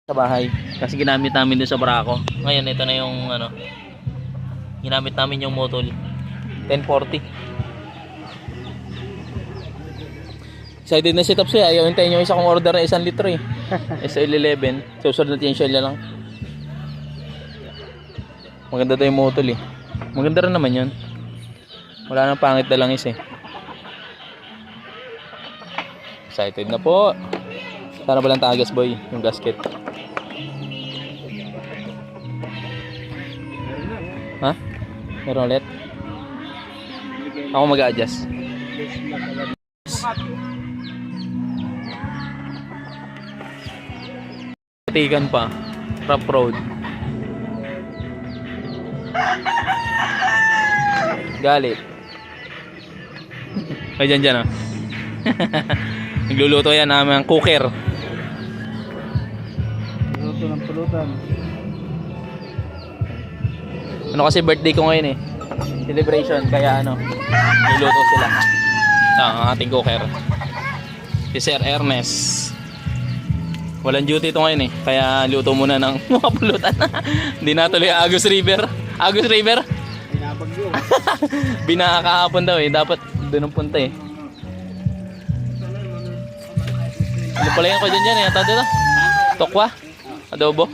sa bahay kasi ginamit namin din sa Barako. Ngayon ito na yung ano, ginamit namin yung Motol 1040. Excited na si Tops eh. Ayaw hintayin yung isa kong order na 1 litro eh. SL11. Susunod natin yung shell na lang. Maganda to yung Motol eh. Maganda rin naman yun. Wala nang pangit na langis eh. Excited na po. Sana ba lang tagas boy yung gasket. Ha? Meron ulit? Ako mag-a-adjust. Patikan pa. Rough road. Galit. Ay dyan ah. Nagluluto yan namin ang cooker. Luto ng pulutan. Ano kasi birthday ko ngayon eh. Celebration kaya ano. Niluto sila. Ang ating cooker. Si Sir Ernest. Walang duty ito ngayon eh. Kaya luto muna ng mga pulutan. Hindi natuloy Agus River. Agus River? Pinapagyo. Binakahapon daw eh. Dapat doon ang punta eh. Ano pala yan ko dyan eh. Ito dito. Tokwa. Adobo.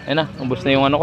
Ayun na. Ubus na yung ano ko.